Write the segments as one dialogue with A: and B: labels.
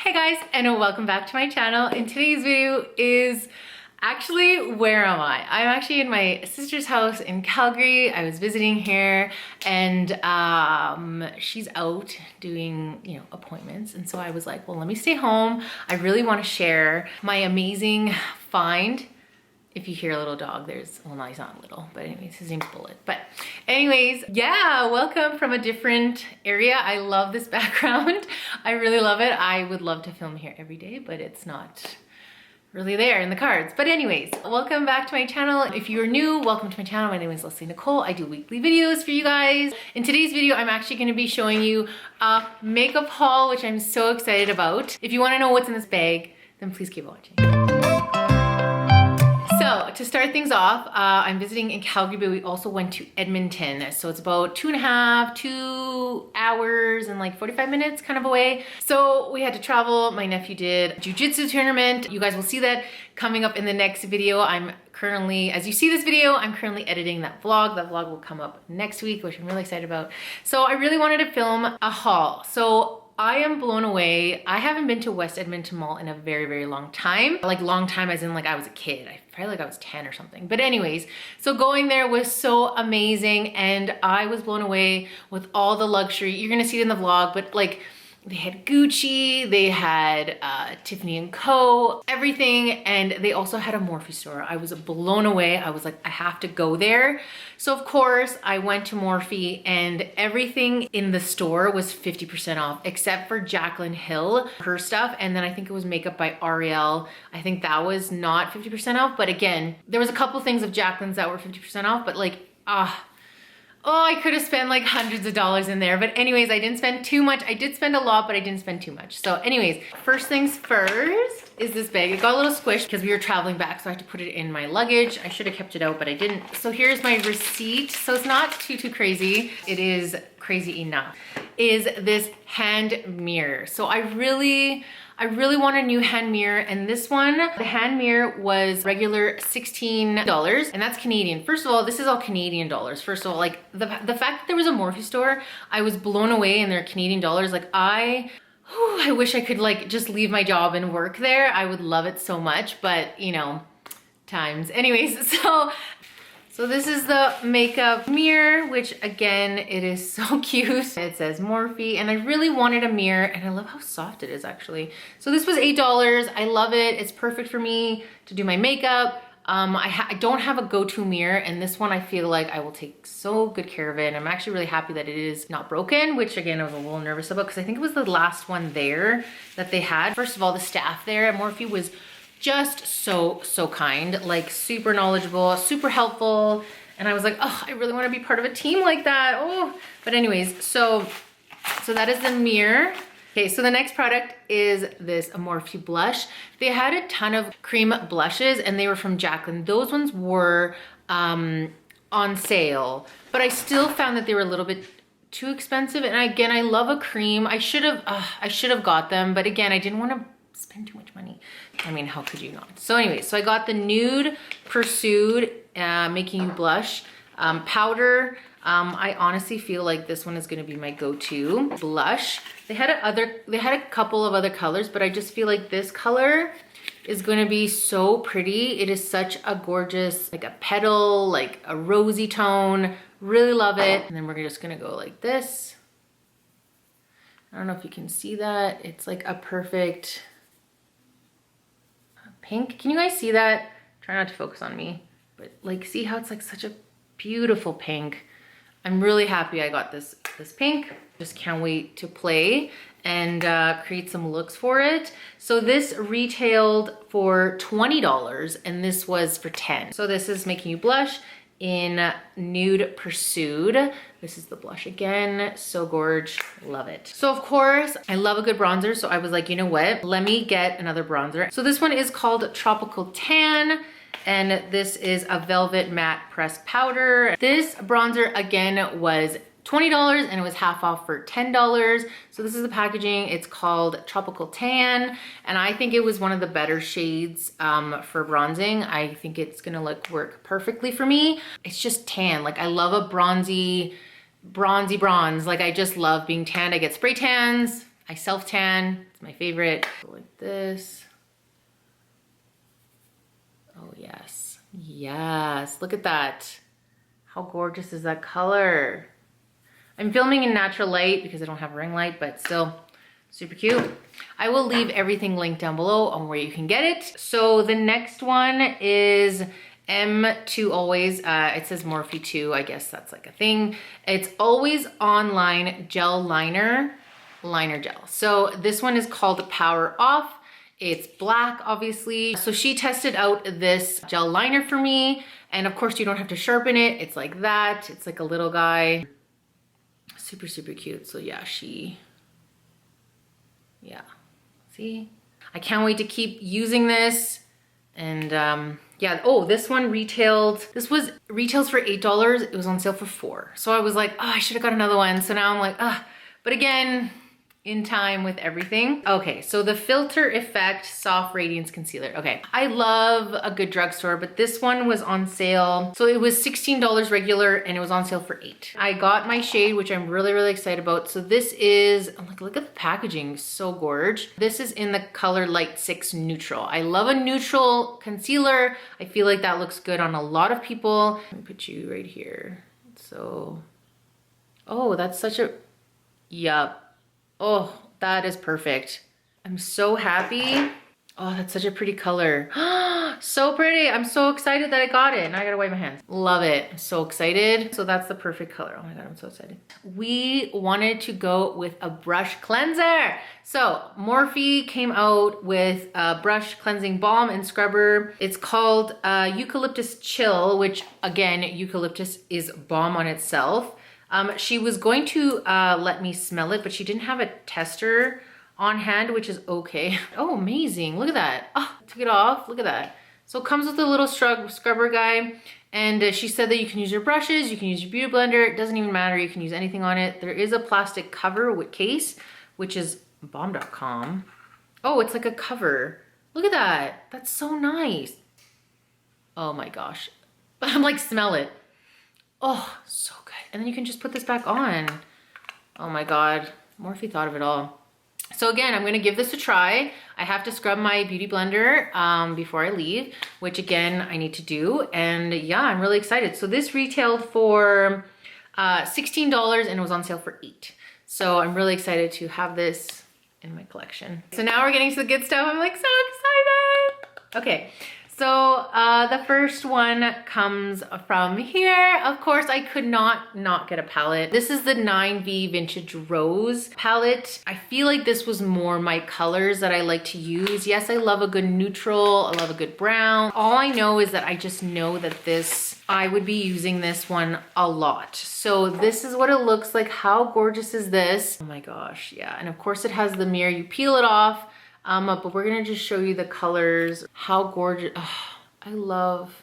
A: Hey guys, and welcome back to my channel. And today's video is actually, where am I? I'm actually in my sister's house in Calgary. I was visiting here and she's out doing, appointments. And so I was like, well, let me stay home. I really want to share my amazing find. If you hear a little dog, well, no, he's not little, but anyways, his name's Bullet. But anyways, yeah, welcome from a different area. I love this background. I really love it. I would love to film here every day, but it's not really there in the cards. But anyways, welcome back to my channel. If you're new, welcome to my channel. My name is Nicole. I do weekly videos for you guys. In today's video, I'm actually gonna be showing you a makeup haul, which I'm so excited about. If you wanna know what's in this bag, then please keep watching. So to start things off, I'm visiting in Calgary, but we also went to Edmonton. So it's about 2 hours and like 45 minutes kind of away. So we had to travel. My nephew did jiu-jitsu tournament. You guys will see that coming up in the next video. I'm currently, as you see this video, I'm currently editing that vlog. That vlog will come up next week, which I'm really excited about. So I really wanted to film a haul. So I am blown away. I haven't been to West Edmonton Mall in a very, very long time. Like long time as in like I was a kid. I probably like I was 10 or something. But anyways, so going there was so amazing and I was blown away with all the luxury. You're gonna see it in the vlog, but like they had Gucci, they had Tiffany & Co, everything, and they also had a Morphe store. I was blown away. I was like, I have to go there. So of course, I went to Morphe and everything in the store was 50% off, except for Jaclyn Hill, her stuff, and then I think it was makeup by Ariel. I think that was not 50% off, but again, there was a couple things of Jaclyn's that were 50% off, but like, oh, I could have spent like hundreds of dollars in there. But anyways, I didn't spend too much. I did spend a lot, but I didn't spend too much. So anyways, first things first is this bag. It got a little squished because we were traveling back, so I had to put it in my luggage. I should have kept it out, but I didn't. So here's my receipt. So it's not too crazy. It is crazy enough. Is this hand mirror. So I really want a new hand mirror, and this one, the hand mirror was regular $16, and that's Canadian. First of all, this is all Canadian dollars. First of all, like the fact that there was a Morphe store, I was blown away in their Canadian dollars. Like I wish I could like just leave my job and work there. I would love it so much, but times. Anyways, so this is the makeup mirror, which again, it is so cute. It says Morphe, and I really wanted a mirror, and I love how soft it is actually. So this was $8. I love it. It's perfect for me to do my makeup. I don't have a go-to mirror, and this one I feel like I will take so good care of it. And I'm actually really happy that it is not broken, which again, I was a little nervous about because I think it was the last one there that they had. First of all, the staff there at Morphe was just so kind, like super knowledgeable, super helpful. And I was like, oh, I really want to be part of a team like that. Oh, but anyways, so that is the mirror. Okay, so the next product is this Morphe blush. They had a ton of cream blushes and they were from Jaclyn. Those ones were on sale, but I still found that they were a little bit too expensive. And again, I love a cream. I should have got them, but again, I didn't want to spend too much money. I mean, how could you not? So anyway, so I got the Nude Pursued Making You Blush powder. I honestly feel like this one is gonna be my go-to blush. They had a couple of other colors, but I just feel like this color is gonna be so pretty. It is such a gorgeous, like a petal, like a rosy tone. Really love it. And then we're just gonna go like this. I don't know if you can see that. It's like a perfect pink. Can you guys see that? Try not to focus on me, but like see how it's like such a beautiful pink. I'm really happy I got this pink. Just can't wait to play and create some looks for it. So this retailed for $20 and this was for $10. So this is Making You Blush in Nude Pursued. This is the blush again, so gorge, love it. So of course, I love a good bronzer, so I was like, you know what? Let me get another bronzer. So this one is called Tropical Tan, and this is a Velvet Matte Pressed Powder. This bronzer again was $20 and it was half off for $10. So this is the packaging. It's called Tropical Tan, and I think it was one of the better shades for bronzing. I think it's gonna work perfectly for me. It's just tan. Like I love a bronzy bronze. Like I just love being tanned. I get spray tans I self-tan, it's my favorite. Go like this. Oh yes, yes, look at that. How gorgeous is that color? I'm filming in natural light because I don't have a ring light, but still super cute. I will leave everything linked down below on where you can get it. So the next one is M2 Always. It says Morphe 2, I guess that's like a thing. It's Always Online Gel Liner Gel. So this one is called Power Off. It's black, obviously. So she tested out this gel liner for me. And of course you don't have to sharpen it. It's like that. It's like a little guy. Super, super cute. So yeah, yeah, see? I can't wait to keep using this. And yeah, oh, this one retails for $8. It was on sale for $4. So I was like, oh, I should have got another one. So now I'm like, ah, but again, in time with everything. Okay, so the Filter Effect Soft Radiance Concealer. Okay, I love a good drugstore, but this one was on sale. So it was $16 regular and it was on sale for $8. I got my shade, which I'm really, really excited about. So this is, like, look at the packaging, so gorge. This is in the color Light 6 Neutral. I love a neutral concealer. I feel like that looks good on a lot of people. Let me put you right here. So, oh, that's such a, yup. Oh, that is perfect. I'm so happy. Oh, that's such a pretty color. So pretty. I'm so excited that I got it. Now I gotta wipe my hands. Love it. I'm so excited. So that's the perfect color. Oh my God, I'm so excited. We wanted to go with a brush cleanser. So Morphe came out with a brush cleansing balm and scrubber. It's called Eucalyptus Chill, which again, eucalyptus is balm on itself. She was going to let me smell it, but she didn't have a tester on hand, which is okay. Oh, amazing. Look at that. Oh, took it off. Look at that. So it comes with a little scrubber guy. And she said that you can use your brushes, you can use your beauty blender. It doesn't even matter. You can use anything on it. There is a plastic cover with case, which is Balm.com. Oh, it's like a cover. Look at that. That's so nice. Oh my gosh. I'm like, smell it. Oh, so good. And then you can just put this back on. Oh my God, Morphe thought of it all. So again, I'm gonna give this a try. I have to scrub my beauty blender before I leave, which again, I need to do. And yeah, I'm really excited. So this retailed for $16 and it was on sale for $8. So I'm really excited to have this in my collection. So now we're getting to the good stuff. I'm like so excited. Okay. So the first one comes from here. Of course, I could not get a palette. This is the 9V Vintage Rose palette. I feel like this was more my colors that I like to use. Yes, I love a good neutral. I love a good brown. All I know is that I just know that I would be using this one a lot. So this is what it looks like. How gorgeous is this? Oh my gosh, yeah. And of course it has the mirror. You peel it off. But we're gonna just show you the colors. How gorgeous. Oh, I love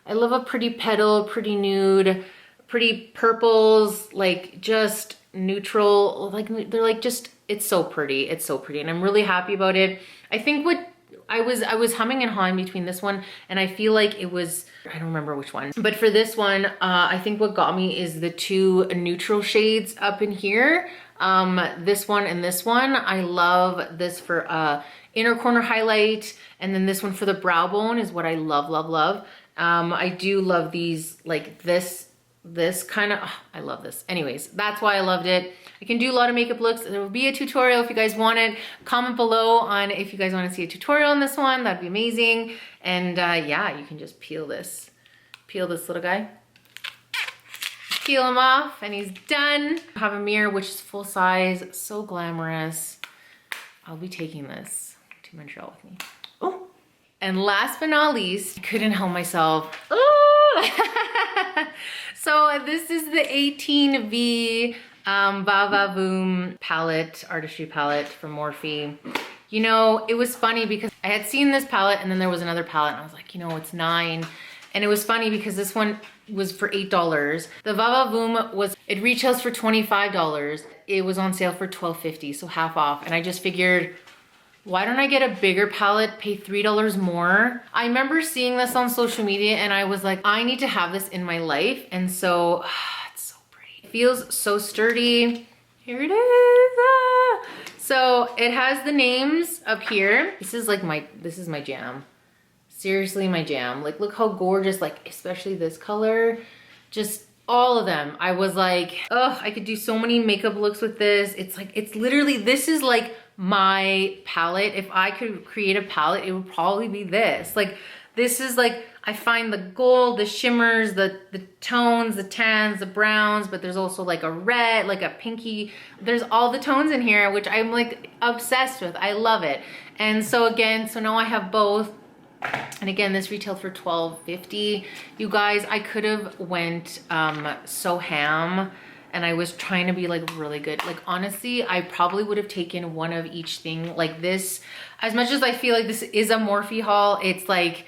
A: a pretty petal, pretty nude, pretty purples, like just neutral, like they're like just, it's so pretty. It's so pretty and I'm really happy about it. I think what I was humming and hawing between this one and I feel like it was, I don't remember which one, but for this one, I think what got me is the two neutral shades up in here. This one and this one. I love this for inner corner highlight, and then this one for the brow bone is what I love, love, love. I do love these, like this kind of, oh, I love this. Anyways, that's why I loved it. I can do a lot of makeup looks. There will be a tutorial if you guys want it. Comment below on if you guys want to see a tutorial on this one. That'd be amazing. And yeah, you can just peel this little guy. Peel him off and he's done. I have a mirror which is full size, so glamorous. I'll be taking this to Montreal with me. Oh, and last but not least, I couldn't help myself. Oh, so this is the 18V VA VOOM palette, artistry palette from Morphe. You know, it was funny because I had seen this palette and then there was another palette and I was like, you know, it's $9. And it was funny because this one was for $8. The VA VOOM it retails for $25. It was on sale for $12.50, so half off. And I just figured, why don't I get a bigger palette, pay $3 more? I remember seeing this on social media and I was like, I need to have this in my life. And so, it's so pretty. It feels so sturdy. Here it is. So it has the names up here. This is my jam. Seriously, my jam. Like, look how gorgeous, like, especially this color. Just all of them. I was like, oh, I could do so many makeup looks with this. It's like, it's literally, this is like my palette. If I could create a palette, it would probably be this. Like, this is like, I find the gold, the shimmers, the tones, the tans, the browns, but there's also like a red, like a pinky. There's all the tones in here, which I'm like obsessed with. I love it. And so again, so now I have both. And again, this retailed for $12.50. You guys, I could have went so ham, and I was trying to be like really good. Like, honestly, I probably would have taken one of each thing. Like this, as much as I feel like this is a Morphe haul, it's like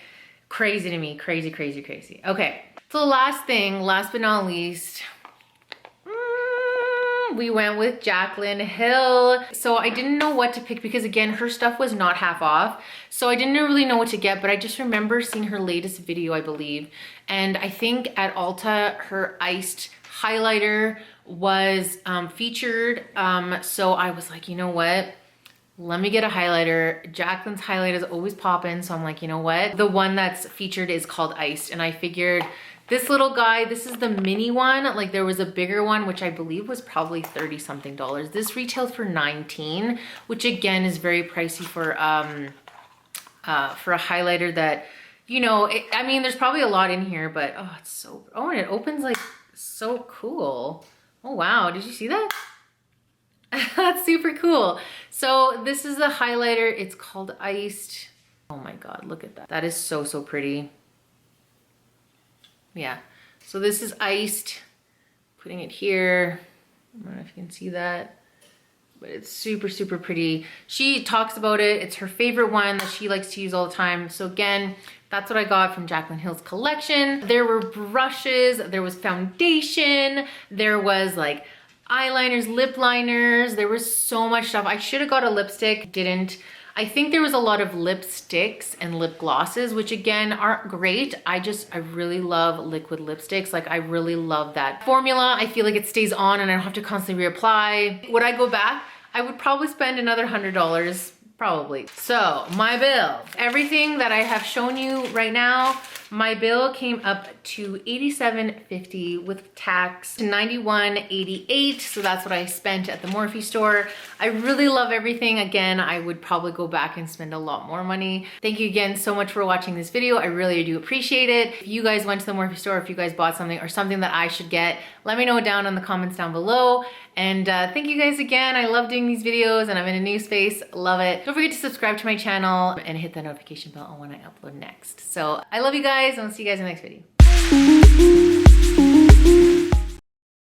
A: crazy to me. Crazy, crazy, crazy. Okay, so last thing, last but not least, we went with Jaclyn Hill. So I didn't know what to pick because again, her stuff was not half off. So I didn't really know what to get, but I just remember seeing her latest video, I believe. And I think at Ulta, her iced highlighter was featured. So I was like, you know what? Let me get a highlighter. Jaclyn's highlight is always popping. So I'm like, you know what? The one that's featured is called Iced. And I figured this little guy, this is the mini one. Like, there was a bigger one, which I believe was probably 30 something dollars. This retailed for $19, which again is very pricey for a highlighter that, you know, I mean, there's probably a lot in here, but oh, it's so, oh, and it opens like so cool. Oh, wow. Did you see that? That's super cool. So this is a highlighter. It's called Iced. Oh my God, look at that. That is so, so pretty. Yeah, so this is Iced. Putting it here. I don't know if you can see that, but it's super, super pretty. She talks about it. It's her favorite one that she likes to use all the time. So again, that's what I got from Jaclyn Hill's collection. There were brushes, there was foundation, there was like eyeliners, lip liners. There was so much stuff. I should have got a lipstick, didn't. I think there was a lot of lipsticks and lip glosses, which again aren't great. I really love liquid lipsticks. Like, I really love that formula. I feel like it stays on and I don't have to constantly reapply. Would I go back? I would probably spend another $100, probably. So my bill, everything that I have shown you right now, my bill came up to $87.50 with tax, to $91.88. So that's what I spent at the Morphe store. I really love everything. Again, I would probably go back and spend a lot more money. Thank you again so much for watching this video. I really do appreciate it. If you guys went to the Morphe store, if you guys bought something or something that I should get, let me know down in the comments down below. And thank you guys again. I love doing these videos and I'm in a new space. Love it. Don't forget to subscribe to my channel and hit the notification bell on when I upload next. So I love you guys and I'll see you guys in the next video.